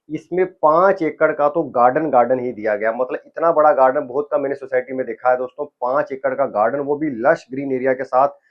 इसमें 5 एकड़ का तो गार्डन ही दिया गया। मतलब इतना बड़ा गार्डन बहुत कम मैंने सोसाइटी में देखा है दोस्तों। 5 एकड़ का गार्डन, वो भी लश ग्रीन एरिया के साथ।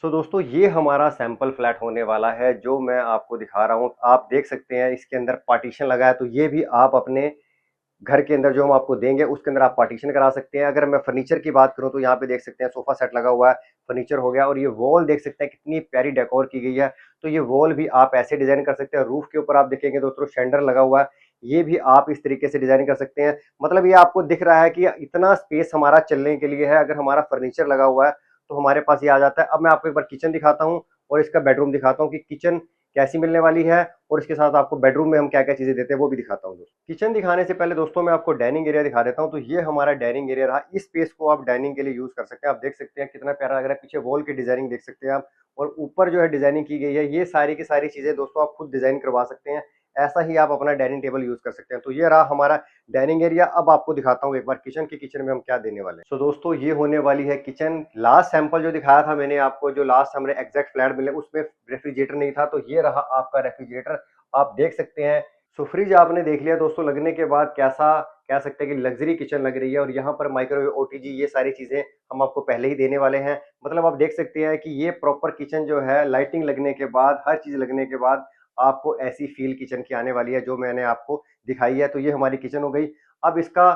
सो दोस्तों, ये हमारा सैंपल फ्लैट होने वाला है जो मैं आपको दिखा रहा हूँ। आप देख सकते हैं इसके अंदर पार्टीशन लगा है, तो ये भी आप अपने घर के अंदर जो हम आपको देंगे उसके अंदर आप पार्टीशन करा सकते हैं। अगर मैं फर्नीचर की बात करूं तो यहाँ पे देख सकते हैं सोफा सेट लगा हुआ है, फर्नीचर हो गया। और ये वॉल देख सकते हैं कितनी प्यारी डेकोर की गई है। तो ये वॉल भी आप ऐसे डिजाइन कर सकते हैं। रूफ के ऊपर आप देखेंगे दोस्तों शेंडर लगा हुआ है, ये भी आप इस तरीके से डिजाइन कर सकते हैं। मतलब ये आपको दिख रहा है कि इतना स्पेस हमारा चलने के लिए है। अगर हमारा फर्नीचर लगा हुआ है तो हमारे पास ये आ जाता है। अब मैं आपको एक बार किचन दिखाता हूँ और इसका बेडरूम दिखाता हूँ कि किचन कैसी मिलने वाली है, और इसके साथ आपको बेडरूम में हम क्या क्या चीजें देते हैं वो भी दिखाता हूँ दोस्तों। किचन दिखाने से पहले दोस्तों मैं आपको डाइनिंग एरिया दिखा देता हूँ। तो ये हमारा डाइनिंग एरिया रहा। इस स्पेस को आप डाइनिंग के लिए यूज कर सकते हैं। आप देख सकते हैं कितना प्यारा लग रहा है, पीछे वॉल की डिजाइनिंग देख सकते हैं आप, और ऊपर जो है डिजाइनिंग की गई है। ये सारी की सारी चीजें दोस्तों आप खुद डिजाइन करवा सकते हैं। ऐसा ही आप अपना डाइनिंग टेबल यूज कर सकते हैं। तो ये रहा हमारा डाइनिंग एरिया। अब आपको दिखाता हूँ एक बार किचन की, किचन में हम क्या देने वाले हैं। सो दोस्तों, ये होने वाली है किचन। लास्ट सैंपल जो दिखाया था मैंने आपको, जो लास्ट हमारे एग्जैक्ट फ्लैट मिले उसमें रेफ्रिजरेटर नहीं था, तो ये रहा आपका रेफ्रिजरेटर। आप देख सकते हैं। सो फ्रिज आपने देख लिया दोस्तों लगने के बाद, कैसा कह सकते हैं कि लग्जरी किचन लग रही है। और यहाँ पर माइक्रोवेव, ओटीजी, ये सारी चीजें हम आपको पहले ही देने वाले हैं। मतलब आप देख सकते हैं कि ये प्रॉपर किचन जो है, लाइटिंग लगने के बाद, हर चीज लगने के बाद आपको ऐसी फील किचन की आने वाली है जो मैंने आपको दिखाई है। तो ये हमारी किचन हो गई। अब इसका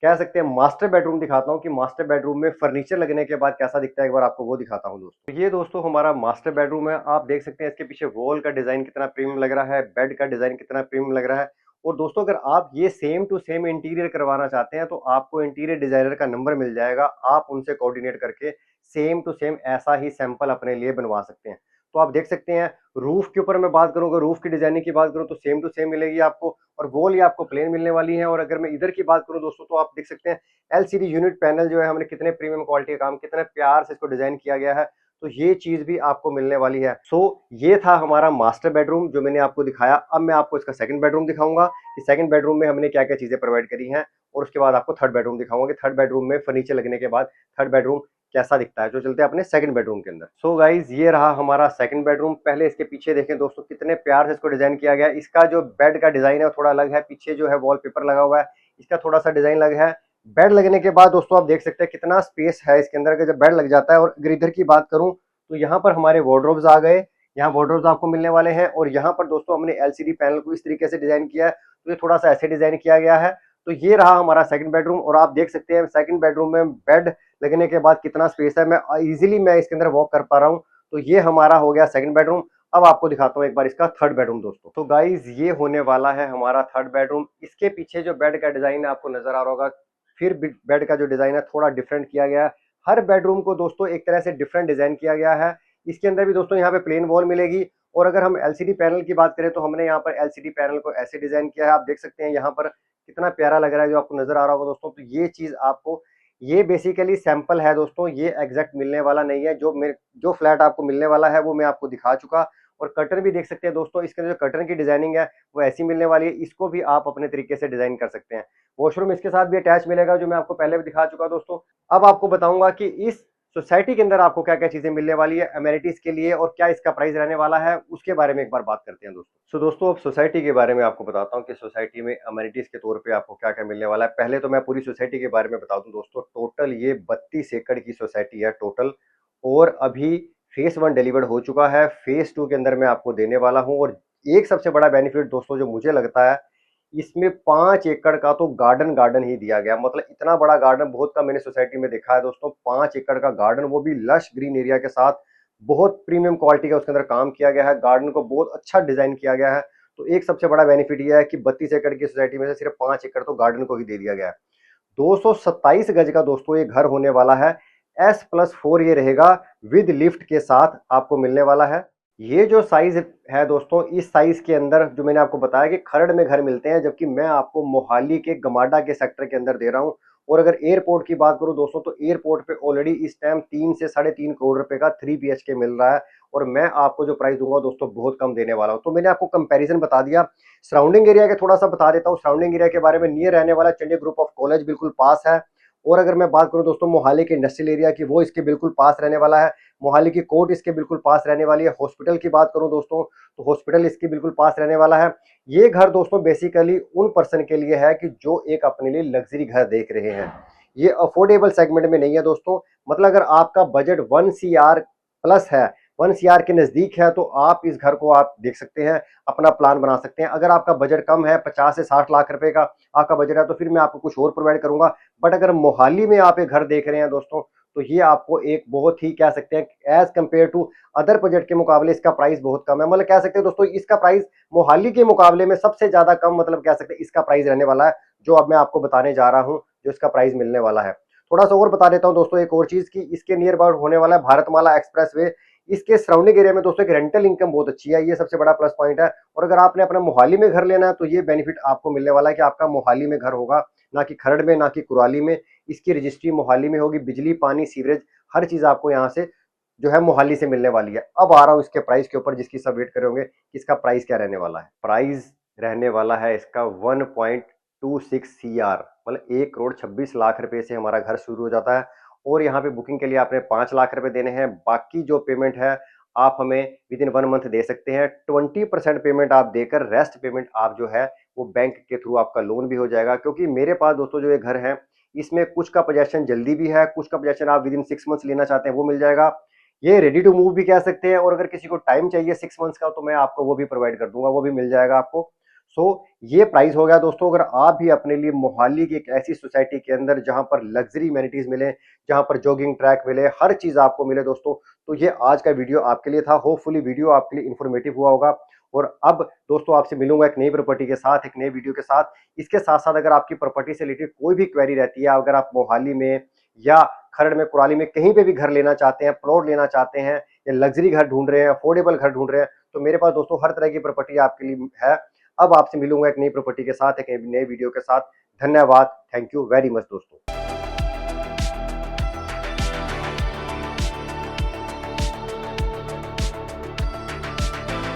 कह सकते हैं मास्टर बेडरूम दिखाता हूँ कि मास्टर बेडरूम में फर्नीचर लगने के बाद कैसा दिखता है। एक बार आपको वो दिखाता हूँ दोस्तों। तो ये दोस्तों हमारा मास्टर बेडरूम है। आप देख सकते हैं इसके पीछे वॉल का डिजाइन कितना प्रीमियम लग रहा है, बेड का डिजाइन कितना प्रीमियम लग रहा है। और दोस्तों, अगर आप ये सेम टू सेम इंटीरियर करवाना चाहते हैं तो आपको इंटीरियर डिजाइनर का नंबर मिल जाएगा। आप उनसे कोऑर्डिनेट करके सेम टू सेम ऐसा ही सैंपल अपने लिए बनवा सकते हैं। तो आप देख सकते हैं, रूफ के ऊपर मैं बात करूंगा, रूफ की डिजाइनिंग की बात करूं तो सेम टू सेम मिलेगी आपको, और वॉल ये आपको प्लेन मिलने वाली है। और अगर मैं इधर की बात करूं दोस्तों, तो आप देख सकते हैं एलसीडी यूनिट पैनल जो है, हमने कितने प्रीमियम क्वालिटी का काम, कितने प्यार से इसको डिजाइन किया गया है। तो ये चीज भी आपको मिलने वाली है। सो ये था हमारा मास्टर बेडरूम जो मैंने आपको दिखाया। अब मैं आपको इसका सेकंड बेडरूम दिखाऊंगा कि सेकंड बेडरूम में हमने क्या क्या चीजें प्रोवाइड करी हैं, और उसके बाद आपको थर्ड बेडरूम दिखाऊंगा कि थर्ड बेडरूम में फर्नीचर लगने के बाद थर्ड बेडरूम कैसा दिखता है। जो चलते हैं अपने सेकंड बेडरूम के अंदर। सो गाइज, ये रहा हमारा सेकंड बेडरूम। पहले इसके पीछे देखें दोस्तों कितने प्यार से इसको डिजाइन किया गया है। इसका जो बेड का डिजाइन है थोड़ा अलग है, पीछे जो है वॉलपेपर लगा हुआ है, इसका थोड़ा सा डिजाइन अलग है। बेड लगने के बाद दोस्तों आप देख सकते हैं कितना स्पेस है इसके अंदर, जब बेड लग जाता है। और अगर इधर की बात करूं तो यहाँ पर हमारे वार्डरोब्स आ गए, यहाँ वार्डरोब्स आपको मिलने वाले हैं। और यहाँ पर दोस्तों हमने एलसीडी पैनल को इस तरीके से डिजाइन किया है, तो ये थोड़ा सा ऐसे डिजाइन किया गया है। तो ये रहा हमारा सेकंड बेडरूम। और आप देख सकते हैं सेकंड बेडरूम में बेड लगने के बाद कितना स्पेस है, मैं इजीली मैं इसके अंदर वॉक कर पा रहा हूँ। तो ये हमारा हो गया सेकंड बेडरूम। अब आपको दिखाता हूँ एक बार इसका थर्ड बेडरूम दोस्तों। तो गाइज, ये होने वाला है हमारा थर्ड बेडरूम। इसके पीछे जो बेड का डिजाइन है आपको नजर आ रहा होगा, फिर बेड का जो डिजाइन है थोड़ा डिफरेंट किया गया है। हर बेडरूम को दोस्तों एक तरह से डिफरेंट डिजाइन किया गया है। इसके अंदर भी दोस्तों यहाँ पे प्लेन वॉल मिलेगी। और अगर हम एलसीडी पैनल की बात करें तो हमने यहाँ पर एलसीडी पैनल को ऐसे डिजाइन किया है। आप देख सकते हैं यहाँ पर कितना प्यारा लग रहा है, जो आपको नजर आ रहा होगा दोस्तों। तो ये चीज आपको, ये बेसिकली सैंपल है दोस्तों, ये एग्जैक्ट मिलने वाला नहीं है। जो फ्लैट आपको मिलने वाला है वो मैं आपको दिखा चुका। और कर्टन भी देख सकते हैं दोस्तों, इसके अंदर जो कर्टन की डिजाइनिंग है वो ऐसी मिलने वाली है, इसको भी आप अपने तरीके से डिजाइन कर सकते हैं। वॉशरूम इसके साथ भी अटैच मिलेगा, जो मैं आपको पहले भी दिखा चुका दोस्तों। अब आपको बताऊंगा कि इस सोसाइटी के अंदर आपको क्या क्या चीजें मिलने वाली है अमेनिटीज के लिए, और क्या इसका प्राइस रहने वाला है, उसके बारे में एक बार बात करते हैं दोस्तों। दोस्तों अब सोसाइटी के बारे में आपको बताता हूँ कि सोसाइटी में अमेनिटीज के तौर पे आपको क्या क्या मिलने वाला है। पहले तो मैं पूरी सोसाइटी के बारे में बता दूं दोस्तों, टोटल ये 32 एकड़ की सोसाइटी है टोटल, और अभी फेज 1 डिलीवर्ड हो चुका है, फेज 2 के अंदर मैं आपको देने वाला हूँ। और एक सबसे बड़ा बेनिफिट दोस्तों जो मुझे लगता है, इसमें 5 एकड़ का तो गार्डन ही दिया गया। मतलब इतना बड़ा गार्डन बहुत कम मैंने सोसाइटी में देखा है दोस्तों। 5 एकड़ का गार्डन, वो भी लश ग्रीन एरिया के साथ, बहुत प्रीमियम क्वालिटी का उसके अंदर काम किया गया है। गार्डन को बहुत अच्छा डिजाइन किया गया है। तो एक सबसे बड़ा बेनिफिट यह है कि 32 एकड़ की सोसाइटी में से सिर्फ 5 एकड़ तो गार्डन को ही दे दिया गया है। 227 गज का दोस्तों ये घर होने वाला है। S+4 ये रहेगा, विद लिफ्ट के साथ आपको मिलने वाला है। ये जो साइज है दोस्तों, इस साइज के अंदर जो मैंने आपको बताया कि खरड़ में घर मिलते हैं, जबकि मैं आपको मोहाली के गमाडा के सेक्टर के अंदर दे रहा हूं। और अगर एयरपोर्ट की बात करूं दोस्तों, तो एयरपोर्ट पे ऑलरेडी इस टाइम 3 से 3.5 करोड़ रुपए का 3 BHK मिल रहा है। और मैं आपको जो प्राइस दूंगा दोस्तों बहुत कम देने वाला हूं। तो मैंने आपको कंपैरिजन बता दिया। सराउंडिंग एरिया के थोड़ा सा बता देता हूँ। सराउंडिंग एरिया के बारे में, नियर रहने वाला चंडीगढ़ ग्रुप ऑफ कॉलेज बिल्कुल पास है। और अगर मैं बात करूं दोस्तों मोहाली के इंडस्ट्रियल एरिया की, वो इसके बिल्कुल पास रहने वाला है। मोहाली की कोर्ट इसके बिल्कुल पास रहने वाली है। हॉस्पिटल की बात करूं दोस्तों, तो हॉस्पिटल इसके बिल्कुल पास रहने वाला है। ये घर दोस्तों बेसिकली उन पर्सन के लिए है कि जो एक अपने लिए लग्जरी घर देख रहे हैं। ये अफोर्डेबल सेगमेंट में नहीं है दोस्तों। मतलब अगर आपका बजट 1 CR प्लस है, 1 CR के नजदीक है, तो आप इस घर को आप देख सकते हैं, अपना प्लान बना सकते हैं। अगर आपका बजट कम है, 50 से 60 लाख रुपए का आपका बजट है, तो फिर मैं आपको कुछ और प्रोवाइड करूंगा। बट अगर मोहाली में आप एक घर देख रहे हैं दोस्तों, तो ये आपको एक बहुत ही कह सकते हैं as compare to other project के मुकाबले इसका प्राइस बहुत कम है। मतलब कह सकते हैं दोस्तों इसका प्राइस मोहाली के मुकाबले में सबसे ज्यादा कम, मतलब कह सकते हैं इसका प्राइस रहने वाला है, जो अब मैं आपको बताने जा रहा हूं जो इसका प्राइस मिलने वाला है। थोड़ा सा और बता देता हूं दोस्तों एक और चीज की, इसके नियर अबाउट होने वाला है भारतमाला एक्सप्रेसवे। इसके सराउंडिंग एरिया में दोस्तों एक रेंटल इनकम बहुत अच्छी है, ये सबसे बड़ा प्लस पॉइंट है। और अगर आपने अपना मोहाली में घर लेना है, तो ये बेनिफिट आपको मिलने वाला है कि आपका मोहाली में घर होगा, ना कि खरड़ में, ना कि कुराली में। इसकी रजिस्ट्री मोहाली में होगी। बिजली, पानी, सीवरेज, हर चीज आपको यहाँ से जो है मोहाली से मिलने वाली है। अब आ रहा हूँ इसके प्राइस के ऊपर, जिसकी सब वेट कर रहे होंगे कि इसका प्राइस क्या रहने वाला है। प्राइस रहने वाला है इसका 1.26 CR, मतलब 1,26,00,000 रुपए से हमारा घर शुरू हो जाता है। और यहाँ पे बुकिंग के लिए आपने 5 लाख रुपए देने हैं। बाकी जो पेमेंट है आप हमें विद इन 1 मंथ दे सकते हैं। 20% पेमेंट आप देकर रेस्ट पेमेंट आप जो है वो बैंक के थ्रू आपका लोन भी हो जाएगा। क्योंकि मेरे पास दोस्तों जो ये घर है, इसमें कुछ का पोजेशन जल्दी भी है, कुछ का पोजेशन आप विद इन 6 मंथ्स लेना चाहते हैं वो मिल जाएगा। ये रेडी टू मूव भी कह सकते हैं। और अगर किसी को टाइम चाहिए 6 मंथ्स का, तो मैं आपको वो भी प्रोवाइड कर दूंगा, वो भी मिल जाएगा आपको। सो ये प्राइस हो गया दोस्तों। अगर आप भी अपने लिए मोहाली की एक ऐसी सोसाइटी के अंदर जहां पर लग्जरी एमेनिटीज मिले, जहां पर जॉगिंग ट्रैक मिले, हर चीज आपको मिले दोस्तों, तो ये आज का वीडियो आपके लिए था। होपफुली वीडियो आपके लिए इंफॉर्मेटिव हुआ होगा। और अब दोस्तों आपसे मिलूंगा एक नई प्रॉपर्टी के साथ, एक नए वीडियो के साथ। इसके साथ साथ अगर आपकी प्रॉपर्टी से रिलेटेड कोई भी क्वेरी रहती है, अगर आप मोहाली में या खरड़ में, कुराली में, कहीं पे भी घर लेना चाहते हैं, प्लॉट लेना चाहते हैं, या लग्जरी घर ढूंढ रहे हैं, अफोर्डेबल घर ढूंढ रहे हैं, तो मेरे पास दोस्तों हर तरह की प्रॉपर्टी आपके लिए है। अब आपसे मिलूंगा एक नई प्रॉपर्टी के साथ, एक नए वीडियो के साथ। धन्यवाद। थैंक यू वेरी मच दोस्तों।